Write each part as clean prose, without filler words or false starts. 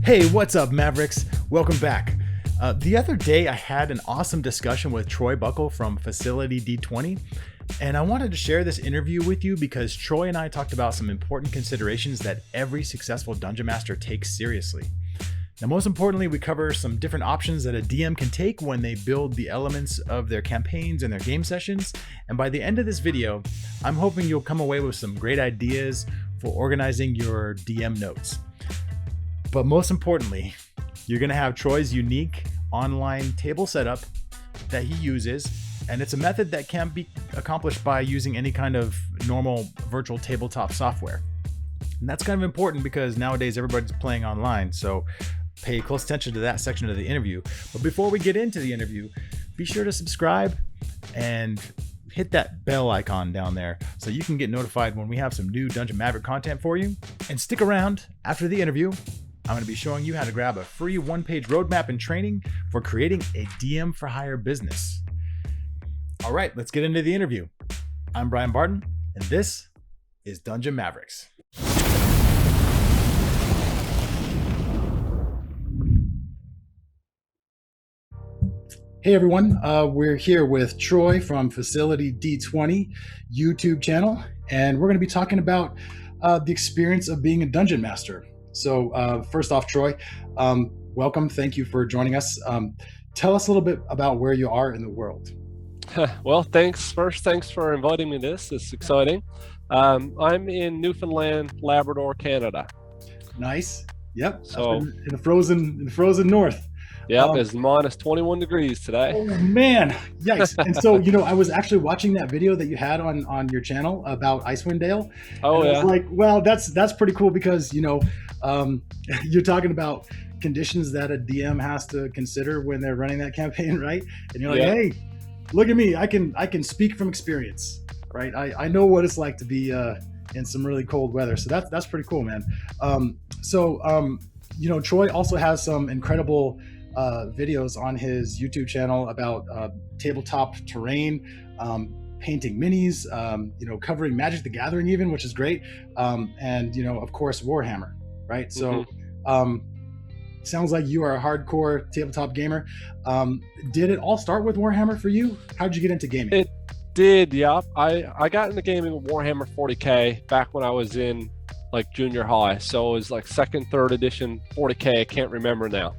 Hey, what's up, Mavericks? Welcome back. The other day, I had an awesome discussion with Troy Buckle from Facility D20, and I wanted to share this interview with you because Troy and I talked about some important considerations that every successful Dungeon Master takes seriously. Now, most importantly, we cover some different options that a DM can take when they build the elements of their campaigns and their game sessions, and by the end of this video, I'm hoping you'll come away with some great ideas for organizing your DM notes. But most importantly, you're going to have Troy's unique online table setup that he uses, and it's a method that can't be accomplished by using any kind of normal virtual tabletop software. And that's kind of important because nowadays everybody's playing online, so pay close attention to that section of the interview. But before we get into the interview, be sure to subscribe and hit that bell icon down there so you can get notified when we have some new Dungeon Maverick content for you. And stick around after the interview. I'm going to be showing you how to grab a free one-page roadmap and training for creating a DM for hire business. All right, let's get into the interview. I'm Brian Barton, and this is Dungeon Mavericks. Hey everyone, we're here with Troy from Facility D20 YouTube channel, and we're going to be talking about the experience of being a Dungeon Master. So first off, Troy, welcome. Thank you for joining us. Tell us a little bit about where you are in the world. Well, thanks for inviting me to this. It's exciting. I'm in Newfoundland, Labrador, Canada. Nice. Yep. So in the frozen north. Yep, it's minus 21 degrees today. Oh man, yikes. And so, I was actually watching that video that you had on your channel about Icewind Dale. Oh, yeah. I was like, well, that's pretty cool because, you're talking about conditions that a DM has to consider when they're running that campaign, right? And you're like, Hey, look at me. I can speak from experience, right? I know what it's like to be in some really cold weather. So that's pretty cool, man. Troy also has some incredible videos on his YouTube channel about tabletop terrain, painting minis, covering Magic the Gathering even, which is great. And of course, Warhammer, right? So sounds like you are a hardcore tabletop gamer. Did it all start with Warhammer for you? How did you get into gaming? It did, yeah. I got into gaming with Warhammer 40K back when I was in like junior high. So it was like second, third edition 40K. I can't remember now.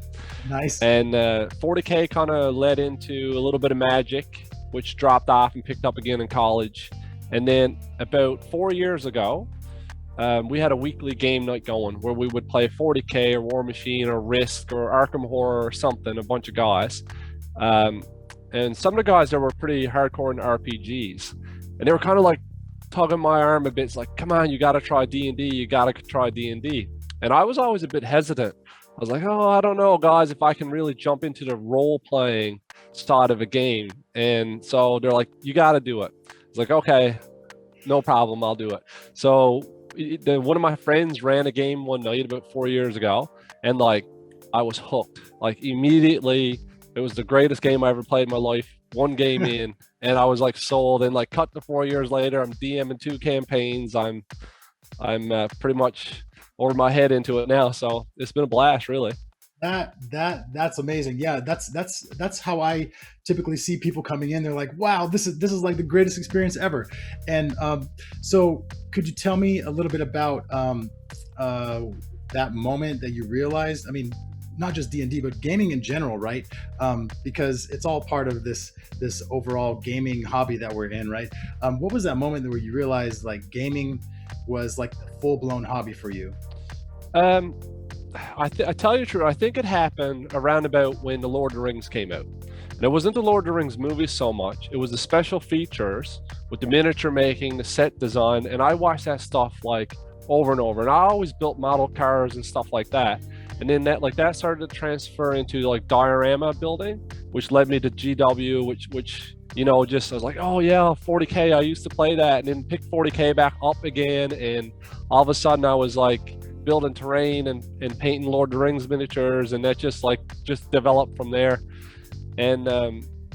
Nice. And 40K kind of led into a little bit of Magic, which dropped off and picked up again in college. And then about 4 years ago, we had a weekly game night going where we would play 40K or War Machine or Risk or Arkham Horror or something, a bunch of guys. And some of the guys that were pretty hardcore in RPGs. And they were kind of like tugging my arm a bit. It's like, come on, you got to try D&D. You got to try D&D. And I was always a bit hesitant. I was like, oh, I don't know, guys, if I can really jump into the role-playing side of a game. And so they're like, you got to do it. It's like, okay, no problem, I'll do it. So one of my friends ran a game one night about 4 years ago, and like, I was hooked. Like immediately, it was the greatest game I ever played in my life. One game in, and I was like sold. And like, cut to 4 years later, I'm DMing 2 campaigns. I'm pretty much over my head into it now, so it's been a blast, really. That's amazing. Yeah, that's how I typically see people coming in. They're like, wow, this is like the greatest experience ever. And so could you tell me a little bit about that moment that you realized, I mean, not just D&D, but gaming in general, right? Because it's all part of this overall gaming hobby that we're in, right? What was that moment where you realized like gaming was like a full-blown hobby for you? I tell you the truth, I think it happened around about when the Lord of the Rings came out. And it wasn't the Lord of the Rings movie so much, it was the special features with the miniature making, the set design, and I watched that stuff like over and over. And I always built model cars and stuff like that. And then that started to transfer into like diorama building, which led me to GW, which just I was like, oh yeah, 40K, I used to play that, and then pick 40K back up again, and all of a sudden I was like building terrain and painting Lord of the Rings miniatures, and that just developed from there. And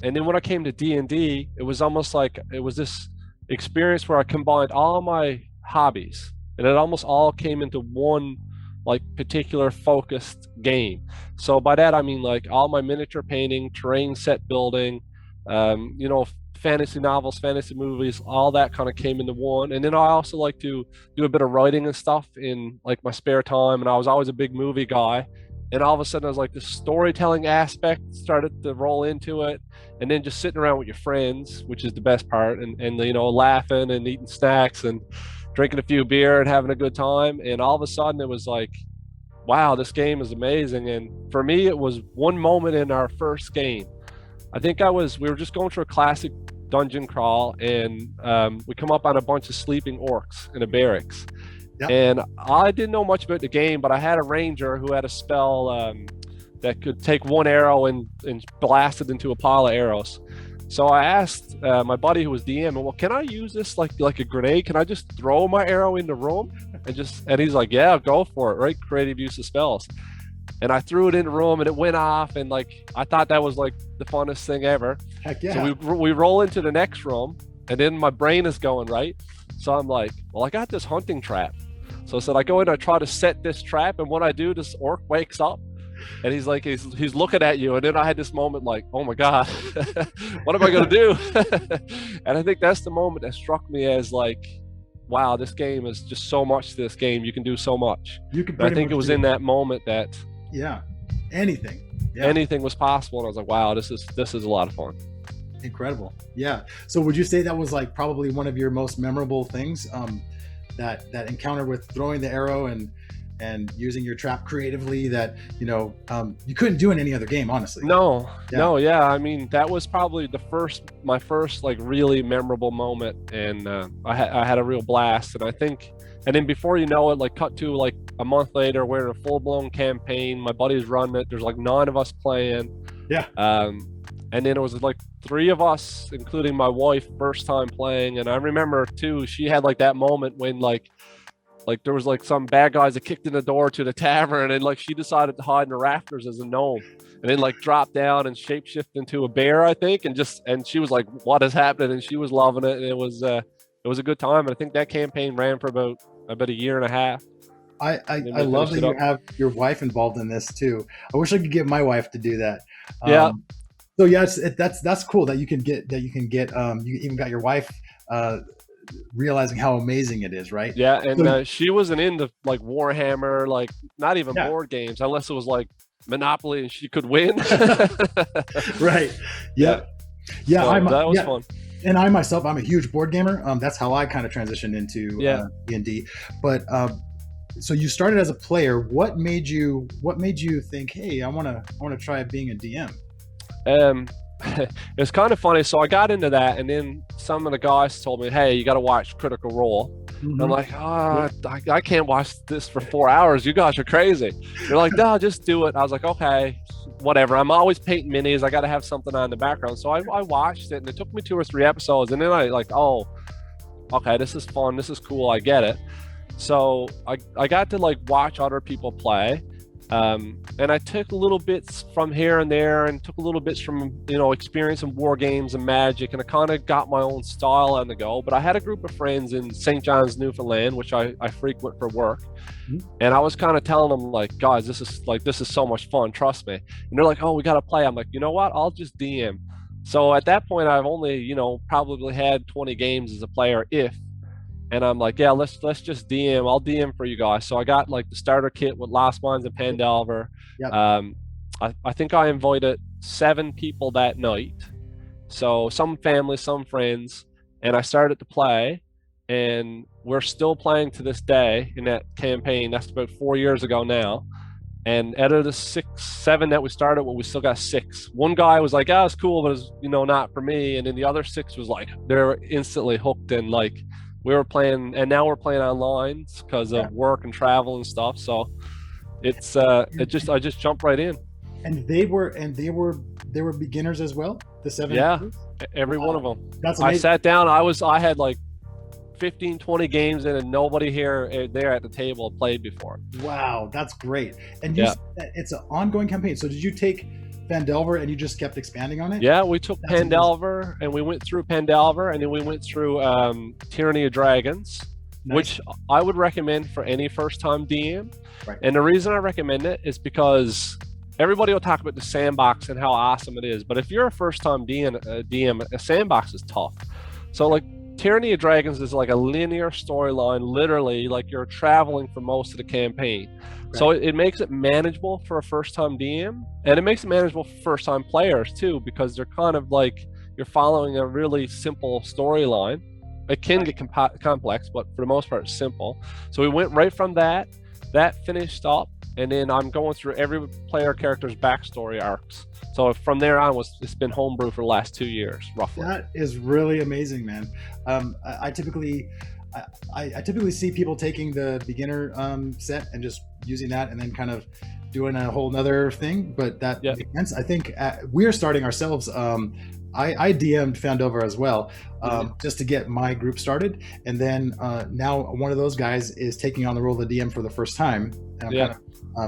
then when I came to D&D, it was almost like it was this experience where I combined all my hobbies, and it almost all came into one like particular focused game. So by that I mean like all my miniature painting, terrain set building, you know, fantasy novels, fantasy movies, all that kind of came into one. And then I also like to do a bit of writing and stuff in like my spare time, and I was always a big movie guy. And all of a sudden I was like, the storytelling aspect started to roll into it, and then just sitting around with your friends, which is the best part, and you know, laughing and eating snacks and drinking a few beer and having a good time. And all of a sudden it was like, wow, this game is amazing. And for me, it was one moment in our first game. I think we were just going through a classic dungeon crawl, and we come up on a bunch of sleeping orcs in a barracks. Yep. And I didn't know much about the game, but I had a ranger who had a spell that could take one arrow and blast it into a pile of arrows. So I asked my buddy who was DM, well, can I use this like a grenade? Can I just throw my arrow in the room? And he's like, yeah, go for it, right? Creative use of spells. And I threw it in the room, and it went off, and like I thought that was like the funnest thing ever. Heck yeah. So we roll into the next room, and then my brain is going, right? So I'm like, well, I got this hunting trap. So I said, I go in, I try to set this trap, and when I do, this orc wakes up, and he's like, he's looking at you. And then I had this moment like, oh my God, what am I gonna do? And I think that's the moment that struck me as like, wow, this game is just so much to this game. You can do so much. I think it was in that moment that anything was possible. And I was like, wow, this is a lot of fun. Incredible. Yeah. So would you say that was like probably one of your most memorable things, that encounter with throwing the arrow and using your trap creatively, that you know you couldn't do in any other game, honestly? No. I mean, that was probably my first like really memorable moment, and I had a real blast. And I think, and then before you know it, like cut to like a month later, we're in a full-blown campaign. My buddy's running it. There's like 9 of us playing. Yeah. And then it was like 3 of us, including my wife, first time playing. And I remember too, she had like that moment when like there was like some bad guys that kicked in the door to the tavern, and like she decided to hide in the rafters as a gnome, and then like dropped down and shapeshift into a bear, I think, and she was like, what is happening? And she was loving it, and it was a good time. And I think that campaign ran for about a year and a half. I love that you have your wife involved in this too. I wish I could get my wife to do that. Yeah. So yeah, that's cool that you can get you even got your wife realizing how amazing it is, right? Yeah, and she wasn't into like Warhammer, like not even board games, unless it was like Monopoly and she could win. Right. Yeah. Yeah. So that was fun. And I myself, I'm a huge board gamer. That's how I kind of transitioned into D&D. But so you started as a player. What made you think, hey, I want to try being a DM? It's kind of funny. So I got into that, and then some of the guys told me, hey, you got to watch Critical Role. Mm-hmm. I'm like, I can't watch this for 4 hours. You guys are crazy. They're like, no, just do it. I was like, okay, whatever. I'm always painting minis. I got to have something on in the background. So I watched it, and it took me 2 or 3 episodes, and then I like, oh, okay, this is fun. This is cool. I get it. So I got to like watch other people play. And I took little bits from here and there, and took a little bits from, you know, experience in war games and Magic, and I kind of got my own style on the go. But I had a group of friends in St. John's, Newfoundland, which I frequent for work. Mm-hmm. And I was kind of telling them like, guys, this is so much fun, trust me. And they're like, oh, we got to play. I'm like, you know what? I'll just DM. So at that point, I've only, you know, probably had 20 games as a player, and I'm like, yeah, let's just DM. I'll DM for you guys. So I got like the starter kit with Lost Mines and Pandelver. Yep. I think I invited 7 people that night. So some family, some friends, and I started to play, and we're still playing to this day in that campaign. That's about 4 years ago now. And out of the 7 that we started with, we still got 6. One guy was like, it's cool, but it's, you know, not for me. And then the other 6 was like, they're instantly hooked, and like, we were playing, and now we're playing online because of work and travel and stuff. So it's I just jumped right in. And they were beginners as well, the 7. Yeah, every one of them. That's amazing. I sat down. I had like 15, 20 games in, and nobody there at the table played before. Wow, that's great. And you said that it's an ongoing campaign. So did you take Pandelver and you just kept expanding on it? Yeah, we took Pandelver and we went through Pandelver, and then we went through Tyranny of Dragons. which I would recommend for any first-time DM. Right. And the reason I recommend it is because everybody will talk about the sandbox and how awesome it is, but if you're a first-time DM, a sandbox is tough. So like Tyranny of Dragons is like a linear storyline, literally, like you're traveling for most of the campaign. Right. So it makes it manageable for a first-time DM, and it makes it manageable for first-time players too, because they're kind of like, you're following a really simple storyline. It can get complex, but for the most part, it's simple. So we went right from that finished up, and then I'm going through every player character's backstory arcs. So from there on, it's been homebrew for the last 2 years, roughly. That is really amazing, man. I typically see people taking the beginner set and just using that, and then kind of doing a whole nother thing. But that makes sense. I think we're starting ourselves. I DM'd Fandover as well, just to get my group started, and then now one of those guys is taking on the role of the DM for the first time, and I'm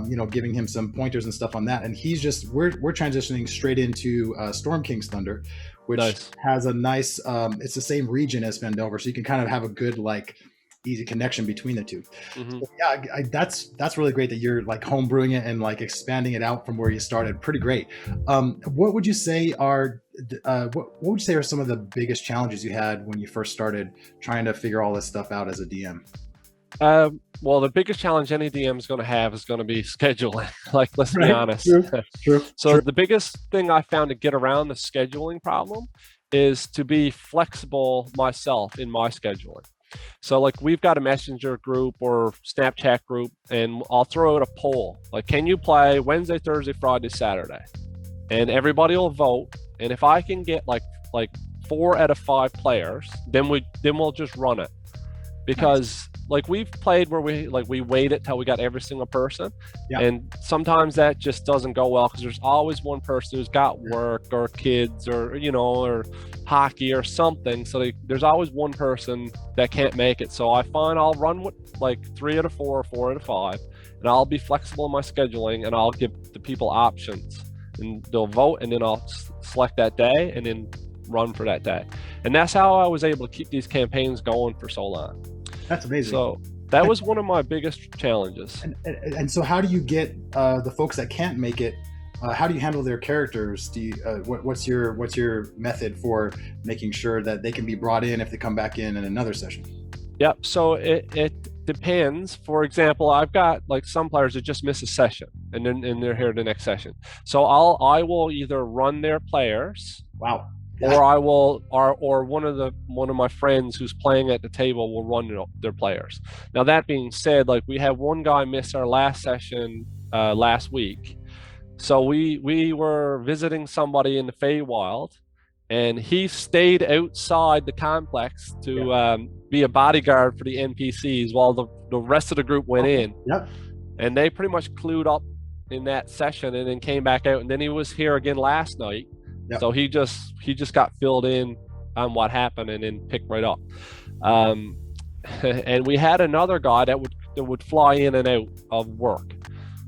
kind of giving him some pointers and stuff on that. And he's just we're transitioning straight into Storm King's Thunder, which has a nice it's the same region as Fandover, so you can kind of have a good easy connection between the two. So, that's really great that you're like homebrewing it and like expanding it out from where you started. Pretty great. What would you say are some of the biggest challenges you had when you first started trying to figure all this stuff out as a DM? Well, the biggest challenge any DM is going to have is going to be scheduling. Like, let's be honest. True. The biggest thing I found to get around the scheduling problem is to be flexible myself in my scheduling. So like we've got a messenger group or Snapchat group, and I'll throw out a poll. Like, can you play Wednesday, Thursday, Friday, Saturday? And everybody will vote. And if I can get like 4 out of 5 players, then we'll just run it. Because like we've played where we waited till we got every single person, and sometimes that just doesn't go well because there's always one person who's got work or kids or or hockey or something. So there's always one person that can't make it. So I find I'll run with like 3 out of 4 or 4 out of 5, and I'll be flexible in my scheduling, and I'll give the people options, and they'll vote, and then I'll select that day and then run for that day. And that's how I was able to keep these campaigns going for so long. That's amazing. So that was one of my biggest challenges. And so how do you get the folks that can't make it, how do you handle their characters? Do you, what's your method for making sure that they can be brought in if they come back in another session? Yep. So it depends. For example, I've got like some players that just miss a session and they're here the next session. So I will either run their players. Wow. Or I will, or one of my friends who's playing at the table will run their players. Now that being said, like we had one guy miss our last session last week. So we were visiting somebody in the Feywild, and he stayed outside the complex to be a bodyguard for the NPCs while the rest of the group went in. Yep. And they pretty much clued up in that session and then came back out. And then he was here again last night. Yep. So he just got filled in on what happened and then picked right up. And we had another guy that would fly in and out of work.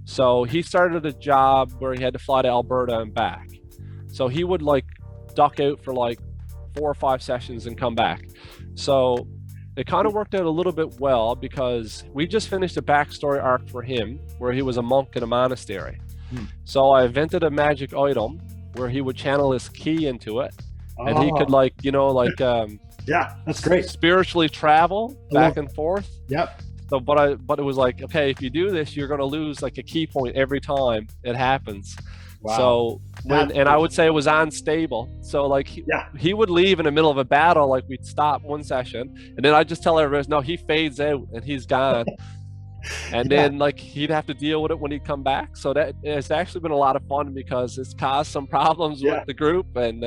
So he started a job where he had to fly to Alberta and back. So he would like duck out for like 4 or 5 sessions and come back. So it kind of worked out a little bit well because we just finished a backstory arc for him where he was a monk in a monastery. So I invented a magic item where he would channel his ki into it, and he could yeah, that's great, spiritually travel back and forth. Yep. So but it was like, okay, if you do this, you're going to lose like a key point every time it happens. Wow. So and I would say it was unstable. So like he would leave in the middle of a battle, like we'd stop one session, and then I'd just tell everybody, no, he fades out and he's gone. And then like he'd have to deal with it when he'd come back. So that it's actually been a lot of fun because it's caused some problems with the group, and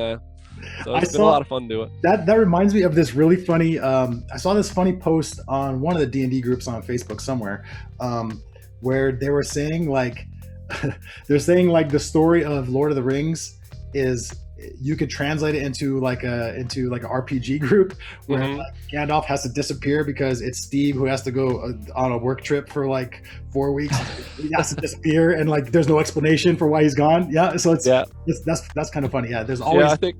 so it's been a lot of fun to do it. That reminds me of this really funny I saw this funny post on one of the D&D groups on Facebook somewhere, where they were saying like they're saying like the story of Lord of the Rings is, you could translate it into like a RPG group where like Gandalf has to disappear because it's Steve who has to go on a work trip for like 4 weeks. He has to disappear, and like there's no explanation for why he's gone. So that's kind of funny. There's always I think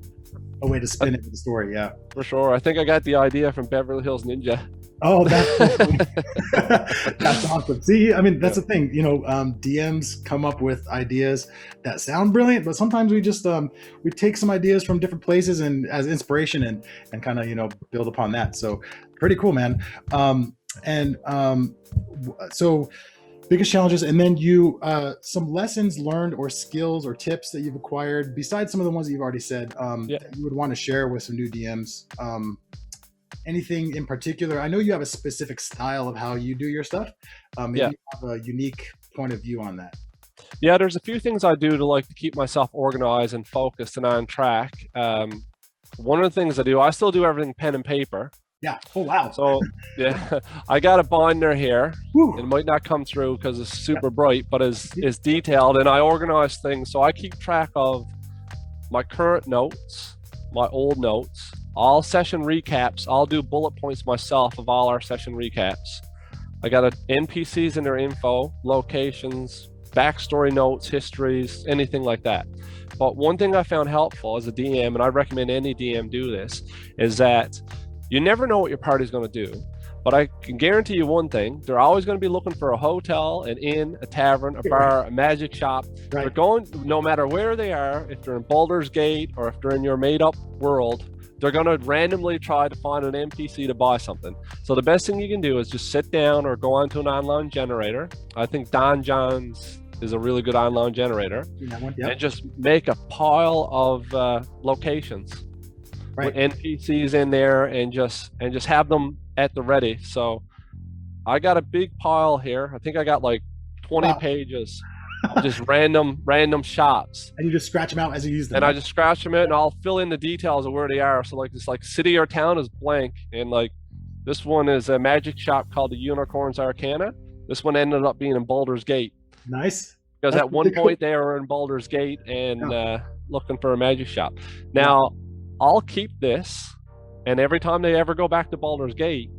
a way to spin it in the story. For sure. I think I got the idea from Beverly Hills Ninja. Oh, that's so funny. That's awesome. See, I mean, that's the thing. DMs come up with ideas that sound brilliant, but sometimes we just we take some ideas from different places and as inspiration and kind of build upon that. So pretty cool, man. So biggest challenges, and then you some lessons learned or skills or tips that you've acquired besides some of the ones that you've already said that you would want to share with some new DMs. Anything in particular? I know you have a specific style of how you do your stuff. Maybe you have a unique point of view on that. Yeah, there's a few things I do to keep myself organized and focused and on track. One of the things I still do everything pen and paper. Yeah. Oh, wow. So yeah, I got a binder here. Woo. It might not come through because it's super bright, but is detailed, and I organize things. So I keep track of my current notes, my old notes, all session recaps. I'll do bullet points myself of all our session recaps. I got NPCs and their info, locations, backstory notes, histories, anything like that. But one thing I found helpful as a DM, and I recommend any DM do this, is that you never know what your party's going to do. But I can guarantee you one thing: they're always going to be looking for a hotel, an inn, a tavern, a bar, a magic shop. Right. They're going, no matter where they are, if they're in Baldur's Gate or if they're in your made-up world, they're going to randomly try to find an NPC to buy something. So the best thing you can do is just sit down or go onto an online generator. I think Don John's is a really good online generator. And just make a pile of locations. Right. With NPCs in there and just have them at the ready. So I got a big pile here. I think I got 20 pages of just random shops. And you just scratch them out as you use them. And I just scratch them out, and I'll fill in the details of where they are. So this city or town is blank, and this one is a magic shop called the Unicorns Arcana. This one ended up being in Baldur's Gate. Nice. Because at one point they were in Baldur's Gate and looking for a magic shop. Now I'll keep this, and every time they ever go back to Baldur's Gate,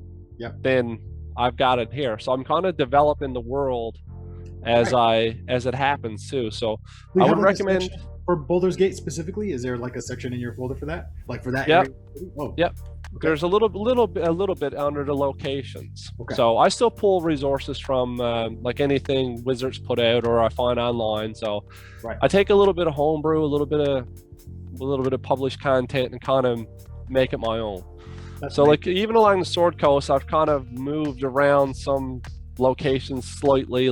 then I've got it here. So I'm kind of developing the world as it happens too. So I would recommend for Baldur's Gate specifically. Is there a section in your folder for that? For that? Yep. Area? Oh. Yep. Okay. There's a little bit under the locations. Okay. So I still pull resources from anything Wizards put out or I find online. So I take a little bit of homebrew, a little bit of published content, and kind of make it my own. That's so great. Even along the Sword Coast, I've kind of moved around some locations slightly.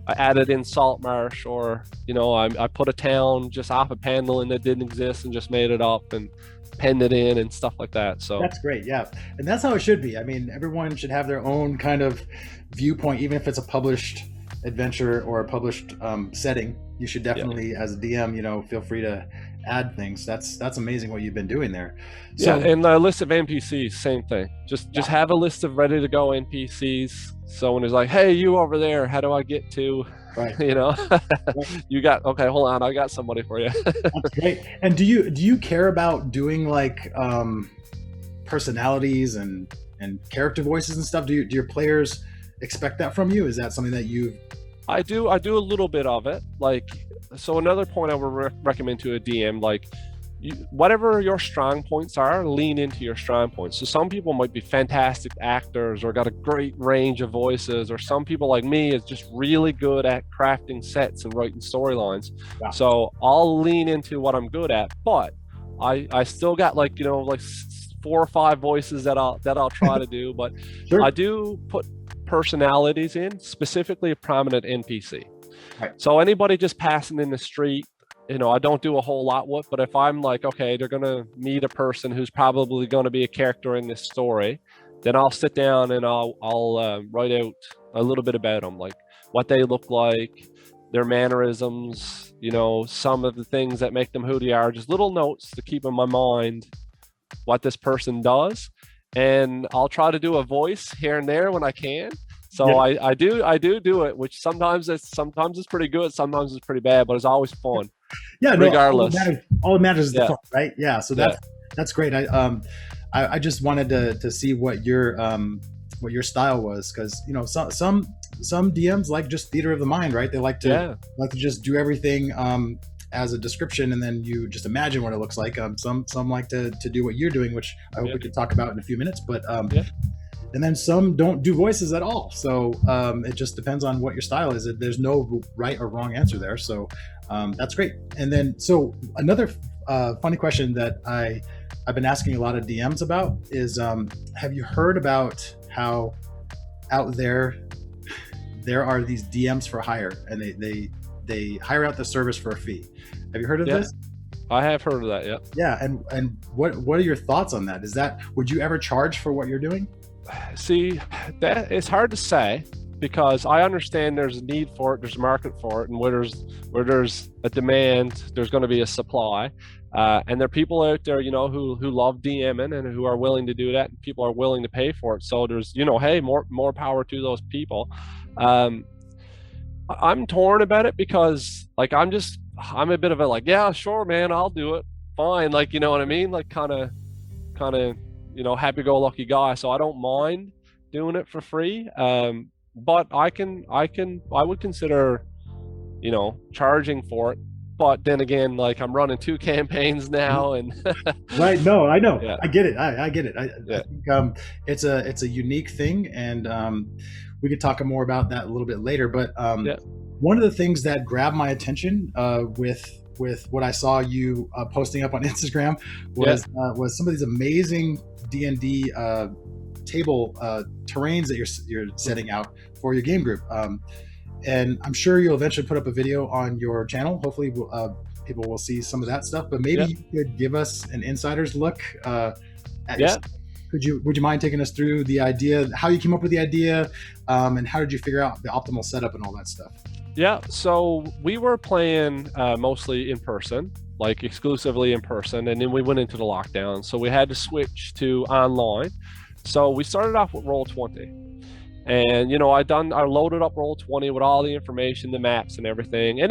I added in Saltmarsh, or I put a town just off of Pendleton that didn't exist and just made it up and penned it in and stuff like that. So that's great. Yeah. And that's how it should be. I mean, everyone should have their own kind of viewpoint, even if it's a published adventure or a published setting. You should definitely, as a DM, feel free to add things. That's amazing what you've been doing there. So, and a list of NPCs, same thing. Just have a list of ready to go NPCs. So when it's hey, you over there, how do I get to? Right. You got hold on, I got somebody for you. That's great. And do you care about doing personalities and character voices and stuff? Do your players expect that from you? Is that something that you? I do a little bit of it. So another point I would recommend to a DM, whatever your strong points are, lean into your strong points. So some people might be fantastic actors or got a great range of voices, or some people like me is just really good at crafting sets and writing storylines. Wow. So I'll lean into what I'm good at, but I still got 4 or 5 voices that I'll try to do, but sure. I do put personalities in, specifically a prominent NPC. Right. So anybody just passing in the street, I don't do a whole lot with, but if I'm okay, they're going to meet a person who's probably going to be a character in this story, then I'll sit down and I'll write out a little bit about them, what they look like, their mannerisms, some of the things that make them who they are, just little notes to keep in my mind what this person does. And I'll try to do a voice here and there when I can. So I do it, which sometimes it's pretty good, sometimes it's pretty bad, but it's always fun. Yeah, regardless. All that matters is the fun, right? Yeah. So that's great. I just wanted to see what your style was, because some DMs like just theater of the mind, right? They like to just do everything as a description, and then you just imagine what it looks like. Some like to do what you're doing, which I hope we could talk about in a few minutes. But and then some don't do voices at all. So it just depends on what your style is. There's no right or wrong answer there. So that's great. And then, so another funny question that I've been asking a lot of DMs about is, have you heard about how out there are these DMs for hire, and they hire out the service for a fee? Have you heard of this? I have heard of that. Yeah. Yeah. And what are your thoughts on that? Would you ever charge for what you're doing? See, that it's hard to say, because I understand there's a need for it, there's a market for it, and where there's a demand, there's going to be a supply. And there are people out there, who love DMing and who are willing to do that, and people are willing to pay for it. So there's, hey, more power to those people. I'm torn about it, because like I'm a bit of a like, yeah, sure, man, I'll do it, fine, like, you know what I mean, like kind of happy-go-lucky guy. So I don't mind doing it for free, but I would consider charging for it. But then again, like I'm running 2 campaigns now, and right, no, I know. Yeah. I get it. I get it. Yeah. I think it's a unique thing, and we could talk more about that a little bit later. But one of the things that grabbed my attention with what I saw you posting up on Instagram was some of these amazing D&D table terrains that you're setting out for your game group. And I'm sure you'll eventually put up a video on your channel. Hopefully people will see some of that stuff, but maybe you could give us an insider's look at your. Would you mind taking us through the idea, how you came up with the idea, and how did you figure out the optimal setup and all that stuff? Yeah, so we were playing mostly in person, like exclusively in person, and then we went into the lockdown, so we had to switch to online. So we started off with Roll20, and I loaded up Roll20 with all the information, the maps and everything, and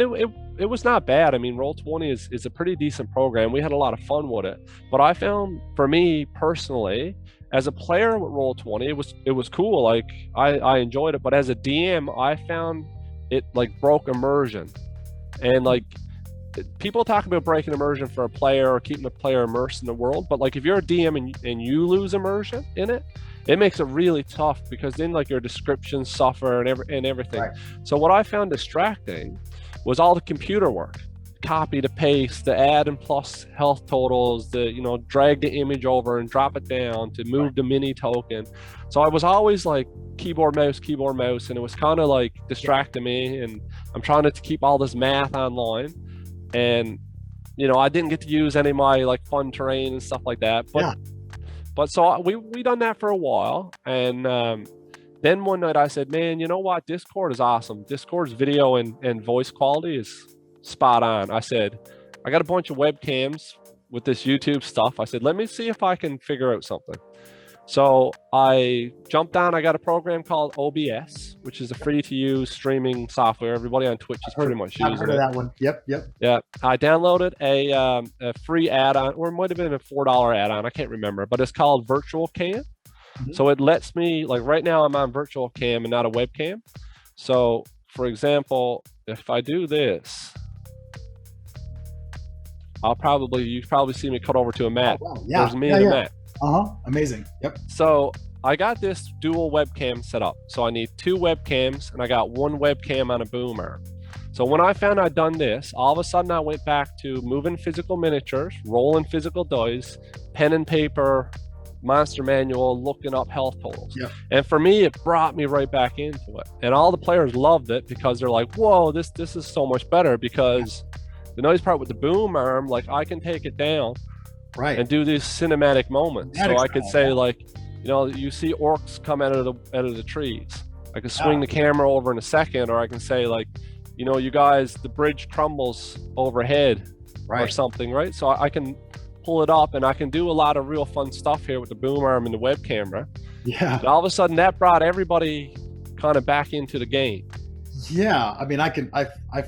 it was not bad. I mean, Roll20 is a pretty decent program. We had a lot of fun with it, but I found, for me personally, as a player with Roll20, it was cool. Like I enjoyed it, but as a DM, I found it like broke immersion. And like people talk about breaking immersion for a player or keeping the player immersed in the world, but like if you're a DM and you lose immersion in it, it makes it really tough, because then like your descriptions suffer and everything. Right. So what I found distracting was all the computer work, copy to paste, the add and plus health totals, the drag the image over and drop it down to move the mini token. So I was always like keyboard mouse, and it was kind of like distracting me, and I'm trying to keep all this math online, and I didn't get to use any of my like fun terrain and stuff like that, but so we done that for a while, and then one night I said, man, you know what, Discord is awesome. Discord's video and voice quality is spot on. I said, I got a bunch of webcams with this YouTube stuff. I said, let me see if I can figure out something. So I jumped on, I got a program called OBS, which is a free to use streaming software. Everybody on Twitch is pretty much using it. I've heard of that one. Yep. Yeah. I downloaded a free add-on, or it might have been a $4 add-on. I can't remember, but it's called Virtual Cam. Mm-hmm. So it lets me, like right now I'm on Virtual Cam and not a webcam. So for example, if I do this, you probably see me cut over to a map. Oh, wow. Yeah. There's me and a map. Amazing. Yep. So I got this dual webcam set up. So I need 2 webcams, and I got 1 webcam on a boom arm. So when I found I'd done this, all of a sudden I went back to moving physical miniatures, rolling physical dice, pen and paper, monster manual, looking up health totals. Yeah. And for me, it brought me right back into it. And all the players loved it, because they're like, whoa, this is so much better, because the nice part with the boom arm, like I can take it down. Right. And do these cinematic moments. So I could say, like, you see orcs come out of the trees. I could swing the camera over in a second, or I can say, like, you guys, the bridge crumbles overhead, or something, right? So I can pull it up, and I can do a lot of real fun stuff here with the boom arm and the web camera. Yeah. And all of a sudden, that brought everybody kind of back into the game. Yeah, I mean, I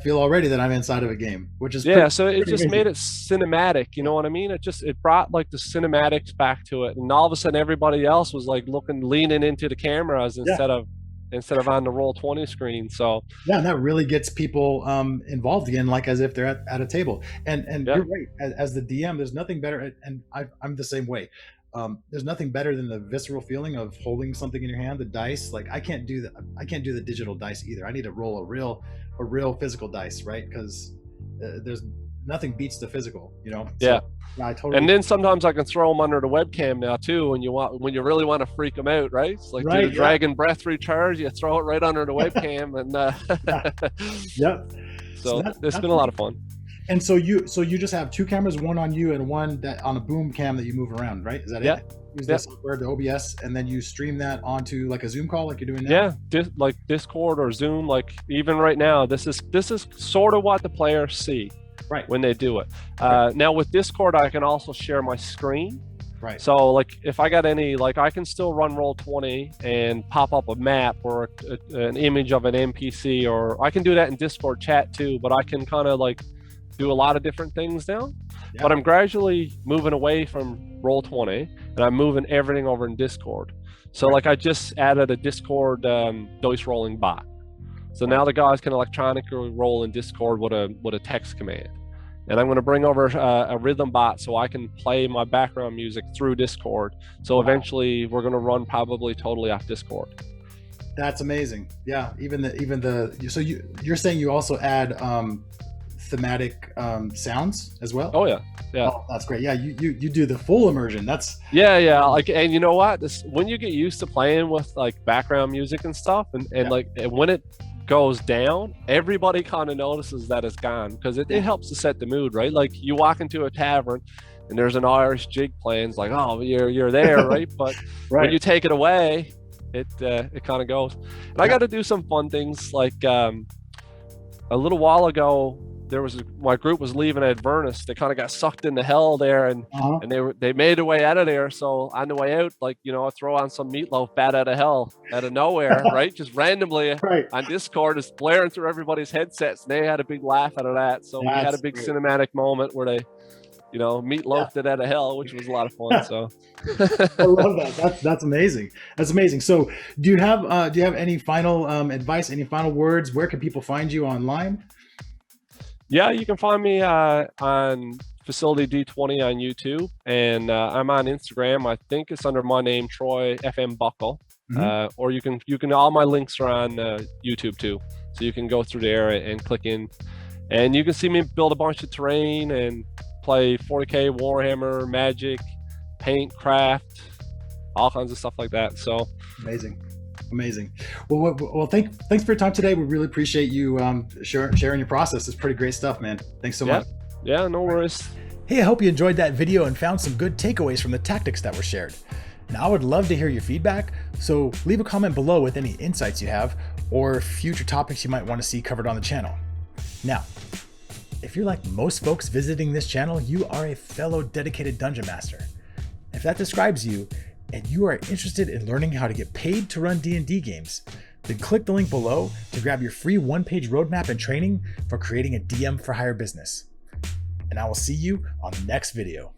feel already that I'm inside of a game, which is so it just made it cinematic, you know what I mean? It brought like the cinematics back to it, and all of a sudden everybody else was like leaning into the cameras instead of on the Roll20 screen. So and that really gets people involved again, like as if they're at a table. And you're right, as the DM, there's nothing better, and I'm the same way. there's nothing better than the visceral feeling of holding something in your hand, the dice. Like I can't do the digital dice either. I need to roll a real physical dice, right? Because there's nothing beats the physical, you know? Yeah. So, yeah, I totally. And then sometimes I can throw them under the webcam now too when you really want to freak them out, right? It's like do the dragon breath recharge, you throw it right under the webcam, and yep. So it's been a lot of fun. And so you just have two cameras, one on you and one that on a boom cam that you move around, right? Is that it? Use the software, the OBS, and then you stream that onto like a Zoom call, like you're doing now. Yeah, like Discord or Zoom. Like even right now, this is sort of what the players see, right, when they do it. Okay. Now with Discord, I can also share my screen. Right. So like if I got any, like I can still run Roll20 and pop up a map or an image of an NPC, or I can do that in Discord chat too. But I can kind of like do a lot of different things now. Yeah. But I'm gradually moving away from Roll20 and I'm moving everything over in Discord. So like I just added a Discord dice rolling bot. So now the guys can electronically roll in Discord with a text command. And I'm going to bring over a rhythm bot so I can play my background music through Discord. So eventually we're going to run probably totally off Discord. That's amazing. Yeah, even the so you're saying you also add thematic sounds as well? Oh yeah. Oh, that's great. Yeah, you do the full immersion. That's like, and you know what, when you get used to playing with like background music and stuff, and when it goes down, everybody kind of notices that it's gone, because it helps to set the mood, right? Like you walk into a tavern and there's an Irish jig playing, it's like, oh, you're there, right? But when you take it away, it kind of goes. And I got to do some fun things, like a little while ago, my group was leaving at Vernus. They kind of got sucked into hell there, and they made their way out of there. So on the way out, like, you know, I throw on some Meatloaf, Bat Out of Hell, out of nowhere, right? Just randomly on Discord, it's blaring through everybody's headsets, and they had a big laugh out of that. So we had a big cinematic moment where they, you know, Meatloafed it out of hell, which was a lot of fun. So I love that. That's amazing. That's amazing. So do you have any final advice, any final words? Where can people find you online? Yeah, you can find me on Facility D20 on YouTube, and I'm on Instagram. I think it's under my name, Troy FM Buckle. Or you can all my links are on YouTube too, so you can go through there and click in, and you can see me build a bunch of terrain and play 40K Warhammer, Magic, paint, craft, all kinds of stuff like that. So amazing. Well, thanks for your time today. We really appreciate you sharing your process. It's pretty great stuff, man. Thanks so much. Yeah, no worries. Hey, I hope you enjoyed that video and found some good takeaways from the tactics that were shared. Now, I would love to hear your feedback, so leave a comment below with any insights you have or future topics you might want to see covered on the channel. Now, if you're like most folks visiting this channel, you are a fellow dedicated dungeon master. If that describes you, and you are interested in learning how to get paid to run D&D games, then click the link below to grab your free one-page roadmap and training for creating a DM for hire business. And I will see you on the next video.